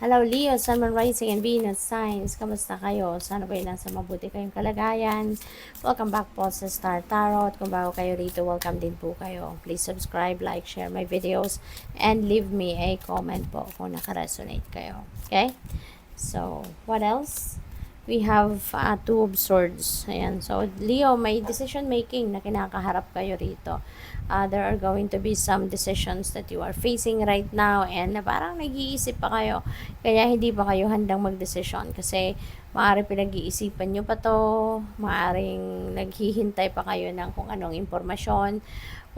Hello Leo, Sun, Moon, Rising, and Venus signs. Kamusta kayo? Sana ba nasa mabuti kayong kalagayan? Welcome back po sa Star Tarot. Kung bago kayo rito, welcome din po kayo. Please subscribe, like, share my videos, and leave me a comment po kung nakaresonate kayo. Okay? So, what else? We have Two of Swords. Ayan. So, Leo, may decision making na kinakaharap kayo rito. There are going to be some decisions that you are facing right now and parang nag-iisip pa kayo. Kaya hindi pa kayo handang magdesisyon kasi maaari pinag-iisipan nyo pa to, maaring naghihintay pa kayo ng kung anong impormasyon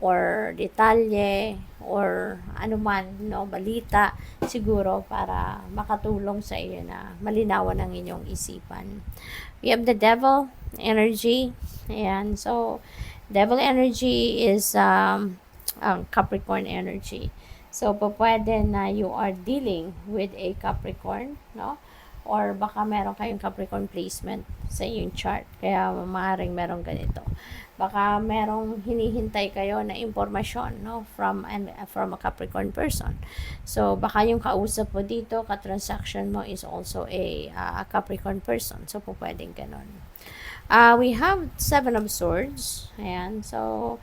or detalye or anuman, no, balita siguro para makatulong sa iyo na malinawan ang inyong isipan. We have the devil energy. Ayan. So, devil energy is Capricorn energy. So, pwede na you are dealing with a Capricorn, no? Or baka meron kayong Capricorn placement sa iyong chart. Kaya maaaring meron ganito. Baka merong hinihintay kayo na impormasyon, no, from a Capricorn person. So baka yung kausap mo dito, ka-transaction mo is also a Capricorn person. So pwedeng ganon. We have Seven of Swords. Ayan. So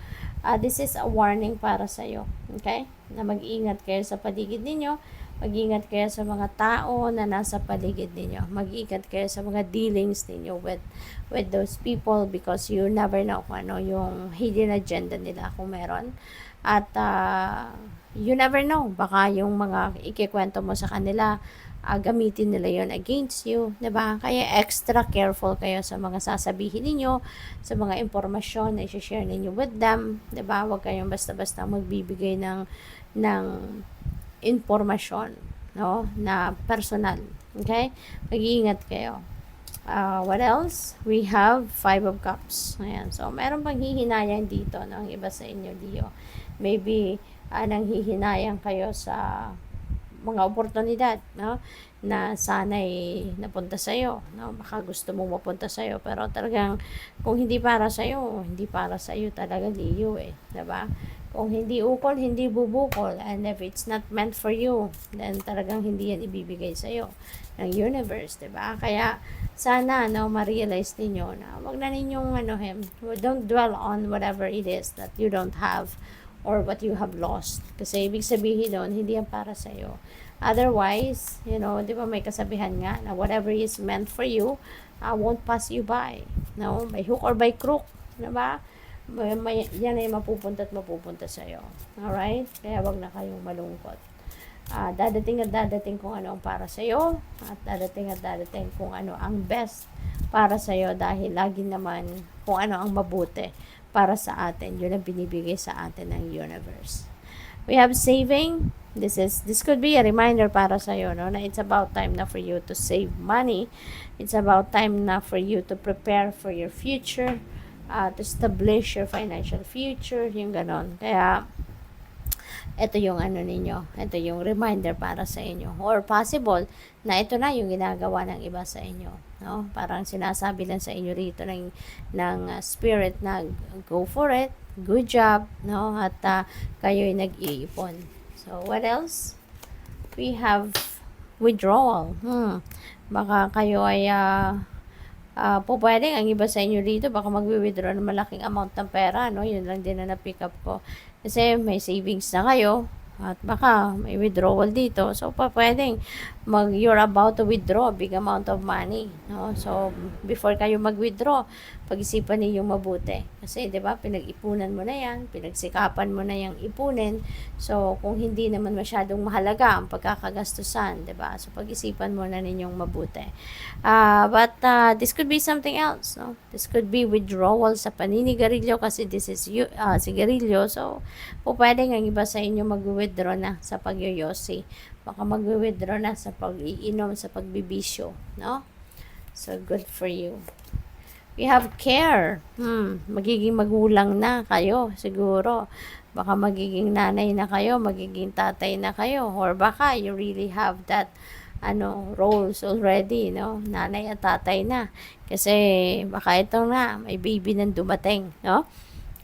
this is a warning para sa iyo. Okay? Na mag-ingat kayo sa paligid ninyo. Mag-ingat kayo sa mga tao na nasa paligid ninyo. Mag-ingat kayo sa mga dealings ninyo with those people because you never know kung ano yung hidden agenda nila kung meron. At you never know, baka yung mga ikikwento mo sa kanila, gamitin nila yon against you, 'di ba? Kaya extra careful kayo sa mga sasabihin ninyo, sa mga impormasyon na i-share ninyo with them, 'di ba? Huwag kayong basta-basta magbibigay ng impormasyon, no, na personal. Okay? Mag-iingat kayo. What else? We have Five of Cups. Ayan. So, meron pang hihinayang dito ng iba sa inyo, Leo. Maybe, nanghihinayang kayo sa mga oportunidad, no, na sana'y napunta sa'yo, no, baka gusto mong mapunta sa'yo, pero talagang kung hindi para sa'yo, hindi para sa'yo talaga, Leo, diba? Kung hindi ukol, hindi bubukol, and if it's not meant for you, then talagang hindi yan ibibigay sa'yo ng universe, diba? Kaya sana, no, ma-realize ninyo na wag na ninyong don't dwell on whatever it is that you don't have or what you have lost. Kasi ibig sabihin doon, hindi yan para sa'yo. Otherwise, di ba may kasabihan nga na whatever is meant for you won't pass you by. No? By hook or by crook. Diba? Yan ay mapupunta at mapupunta sa'yo. Alright? Kaya wag na kayong malungkot. Dadating at dadating kung ano ang para sa'yo at dadating kung ano ang best para sa'yo dahil lagi naman kung ano ang mabuti para sa atin. Yun ang binibigay sa atin ng universe. We have saving. This could be a reminder para sa iyo, no, na it's about time na for you to save money. It's about time na for you to prepare for your future, to establish your financial future, yung ganon. Kaya ito yung ninyo, ito yung reminder para sa inyo. Or possible na ito na yung ginagawa ng iba sa inyo, no? Parang sinasabi lang sa inyo rito ng spirit na go for it, good job, no? At kayo'y nag-iipon. So what else? We have withdrawal. Baka kayo ay pwedeng ang iba sa inyo dito baka magwi-withdraw ng malaking amount ng pera, no? Yun lang din na na-pick up ko. Kasi may savings na kayo at baka may withdrawal dito. So, pwedeng you're about to withdraw a big amount of money, no? So, before kayo mag-withdraw, pag-isipan niyo mabuti. Kasi, di ba, pinag-ipunan mo na yan, pinagsikapan mo na yung ipunin. So, kung hindi naman masyadong mahalaga ang pagkakagastusan, di ba? So, pag-isipan mo na ninyong mabuti. But this could be something else, no? This could be withdrawal sa paninigarilyo kasi this is sigarilyo. So, pwedeng ang iba sa inyo mag-withdraw na sa pagyoyosi. Baka mag-withdraw na sa pag-iinom, sa pagbibisyo, no? So, good for you. We have care. Magiging magulang na kayo, siguro. Baka magiging nanay na kayo, magiging tatay na kayo. Or baka you really have that roles already, no? Nanay at tatay na. Kasi baka ito na, may baby nang dumating, no?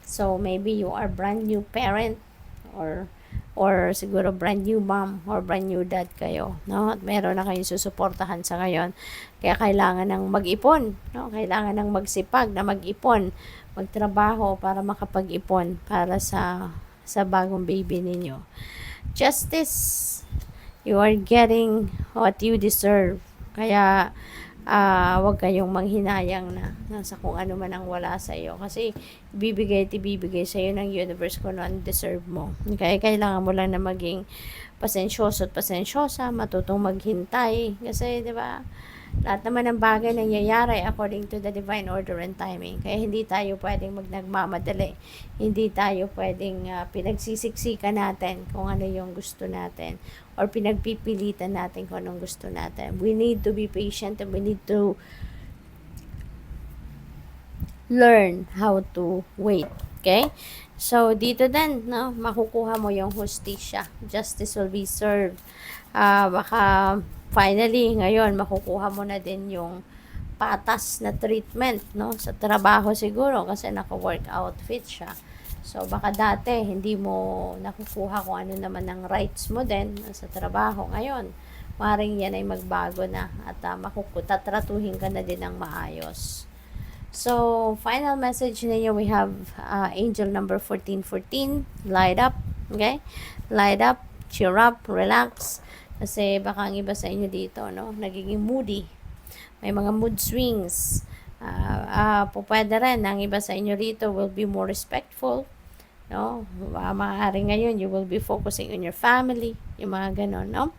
So, maybe you are brand new parent or or siguro brand new mom or brand new dad kayo, no? At meron na kayong susuportahan sa ngayon. Kaya kailangan ng mag-ipon, no? Kailangan ng magsipag na mag-ipon, magtrabaho para makapag-ipon para sa bagong baby ninyo. Justice, you are getting what you deserve. Kaya wag kayong manghinayang na nasa kung ano man ang wala sa iyo, kasi ibibigay sa iyo ng universe kung ano deserve mo. Kaya kailangan mo lang na maging pasensyoso at pasensyosa, matutong maghintay, kasi 'di ba, lahat naman ng bagay nangyayari according to the divine order and timing. Kaya hindi tayo pwedeng nagmamadali. Hindi tayo pwedeng pinagsisiksikan natin kung ano yung gusto natin or pinagpipilitan natin kung anong gusto natin. We need to be patient and we need to learn how to wait. Okay? So, dito din, no, makukuha mo yung hustisya. Justice will be served. Baka finally, ngayon, makukuha mo na din yung patas na treatment, no? Sa trabaho siguro, kasi naka-workout fit siya. So, baka dati, hindi mo nakukuha kung ano naman ang rights mo din sa trabaho. Ngayon, maaaring yan ay magbago na at tatratuhin ka na din ng maayos. So, final message ninyo, we have angel number 1414, light up, okay? Light up, cheer up, relax. Kasi baka ang iba sa inyo dito, no, nagiging moody. May mga mood swings. Pwede rin, ang iba sa inyo dito will be more respectful. No? Maaari ngayon, you will be focusing on your family. Yung mga ganon, no?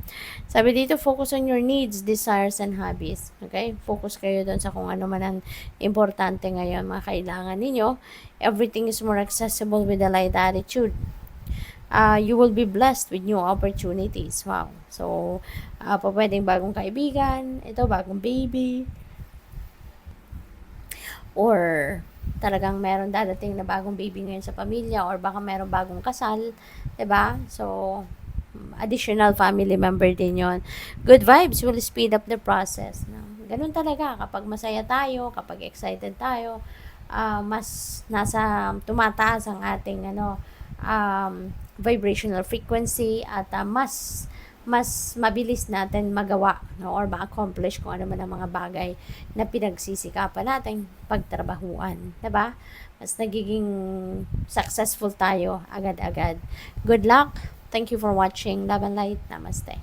Sabi dito, focus on your needs, desires, and hobbies. Okay? Focus kayo doon sa kung ano man ang importante ngayon, mga kailangan ninyo. Everything is more accessible with a light attitude. You will be blessed with new opportunities. Wow. So, pwedeng bagong kaibigan, ito, bagong baby, or talagang meron dadating na bagong baby ngayon sa pamilya, or baka meron bagong kasal, 'di ba? So, additional family member din yon. Good vibes will speed up the process. No? Ganun talaga, kapag masaya tayo, kapag excited tayo, mas tumataas ang ating vibrational frequency at mas mabilis natin magawa, no, or ma-accomplish kung ano man ang mga bagay na pinagsisikapan natin pagtrabahuan, 'di ba? Mas nagiging successful tayo agad-agad. Good luck. Thank you for watching. Love and light. Namaste.